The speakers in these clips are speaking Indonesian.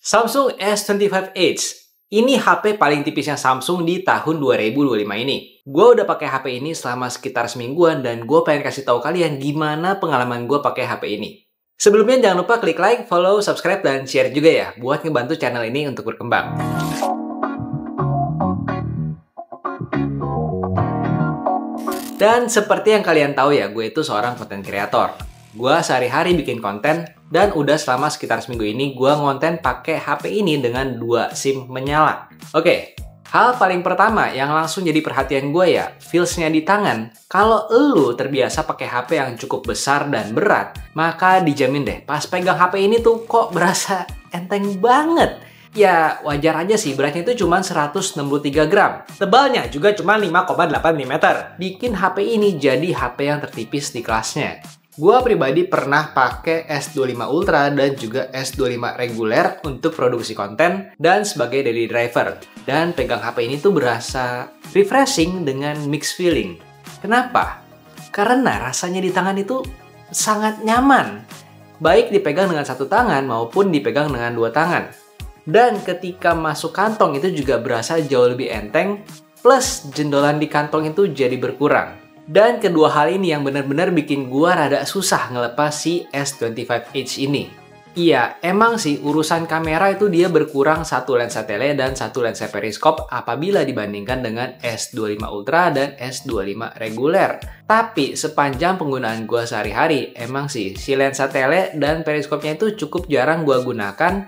Samsung S25 Edge. Ini HP paling tipisnya Samsung di tahun 2025 ini. Gue udah pakai HP ini selama sekitar semingguan dan gue pengen kasih tahu kalian gimana pengalaman gue pakai HP ini. Sebelumnya jangan lupa klik like, follow, subscribe, dan share juga ya buat ngebantu channel ini untuk berkembang. Dan seperti yang kalian tahu ya, gue itu seorang content creator. Gue sehari-hari bikin konten dan udah selama sekitar seminggu ini gue ngonten pakai HP ini dengan 2 SIM menyala. Oke, hal paling pertama yang langsung jadi perhatian gue ya, feels-nya di tangan. Kalau lu terbiasa pakai HP yang cukup besar dan berat, maka dijamin deh pas pegang HP ini tuh kok berasa enteng banget. Ya wajar aja sih, beratnya itu cuma 163 gram. Tebalnya juga cuma 5,8 mm. Bikin HP ini jadi HP yang tertipis di kelasnya. Gua pribadi pernah pakai S25 Ultra dan juga S25 reguler untuk produksi konten dan sebagai daily driver. Dan pegang HP ini tuh berasa refreshing dengan mixed feeling. Kenapa? Karena rasanya di tangan itu sangat nyaman. Baik dipegang dengan satu tangan maupun dipegang dengan 2 tangan. Dan ketika masuk kantong itu juga berasa jauh lebih enteng, plus jendolan di kantong itu jadi berkurang. Dan kedua hal ini yang benar-benar bikin gua rada susah ngelepas si S25 Edge ini. Iya, emang sih urusan kamera itu dia berkurang satu lensa tele dan satu lensa periskop apabila dibandingkan dengan S25 Ultra dan S25 reguler. Tapi sepanjang penggunaan gua sehari-hari, emang sih si lensa tele dan periskopnya itu cukup jarang gua gunakan.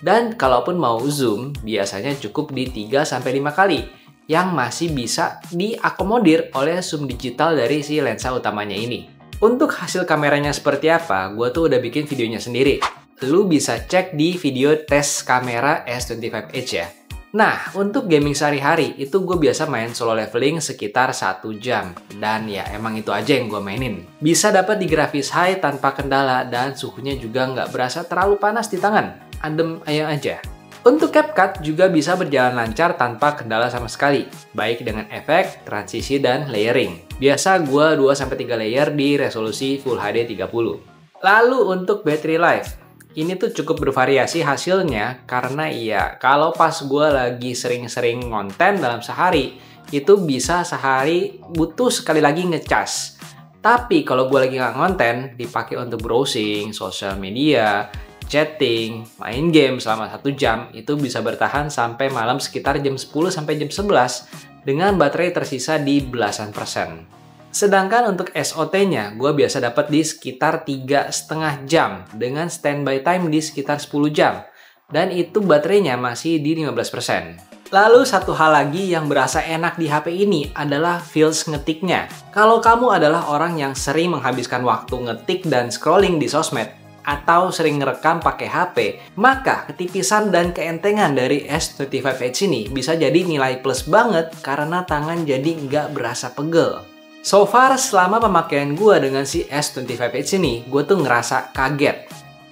Dan kalaupun mau zoom, biasanya cukup di 3-5 kali. Yang masih bisa diakomodir oleh zoom digital dari si lensa utamanya ini. Untuk hasil kameranya seperti apa, gue tuh udah bikin videonya sendiri. Lu bisa cek di video tes kamera S25 Edge ya. Nah, untuk gaming sehari-hari, itu gue biasa main solo leveling sekitar 1 jam. Dan ya emang itu aja yang gue mainin. Bisa dapat di grafis high tanpa kendala dan suhunya juga nggak berasa terlalu panas di tangan. Adem ayam aja. Untuk CapCut juga bisa berjalan lancar tanpa kendala sama sekali, baik dengan efek, transisi, dan layering. Biasa gue 2-3 layer di resolusi Full HD 30. Lalu untuk battery life, ini tuh cukup bervariasi hasilnya karena ya kalau pas gue lagi sering-sering ngonten dalam sehari, itu bisa sehari butuh sekali lagi ngecas. Tapi kalau gue lagi nggak ngonten, dipakai untuk browsing, sosial media, chatting, main game selama 1 jam itu bisa bertahan sampai malam sekitar jam 10 sampai jam 11 dengan baterai tersisa di belasan persen. Sedangkan untuk SOT-nya, gue biasa dapat di sekitar 3,5 jam dengan standby time di sekitar 10 jam. Dan itu baterainya masih di 15%. Lalu satu hal lagi yang berasa enak di HP ini adalah feels ngetiknya. Kalau kamu adalah orang yang sering menghabiskan waktu ngetik dan scrolling di sosmed, atau sering ngerekam pakai HP, maka ketipisan dan keentengan dari S25 Edge ini bisa jadi nilai plus banget karena tangan jadi nggak berasa pegel. So far, selama pemakaian gue dengan si S25 Edge ini, gue tuh ngerasa kaget.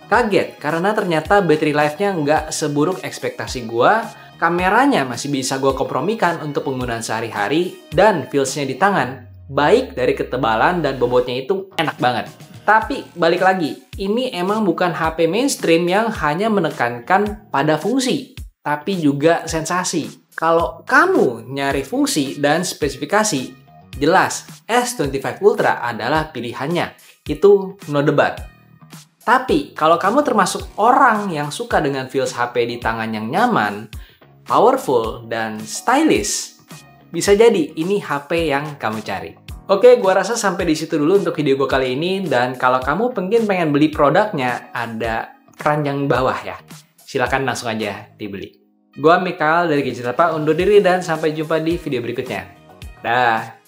Kaget karena ternyata battery life-nya nggak seburuk ekspektasi gue, kameranya masih bisa gue kompromikan untuk penggunaan sehari-hari, dan feels-nya di tangan, baik dari ketebalan dan bobotnya itu enak banget. Tapi balik lagi, ini emang bukan HP mainstream yang hanya menekankan pada fungsi, tapi juga sensasi. Kalau kamu nyari fungsi dan spesifikasi, jelas S25 Ultra adalah pilihannya. Itu no debat. Tapi kalau kamu termasuk orang yang suka dengan feels HP di tangan yang nyaman, powerful, dan stylish, bisa jadi ini HP yang kamu cari. Oke, gua rasa sampai di situ dulu untuk video gue kali ini. Dan kalau kamu pengen beli produknya, ada keranjang bawah ya. Silahkan langsung aja dibeli. Gua Mikael dari Gadget Apa undur diri dan sampai jumpa di video berikutnya. Dah.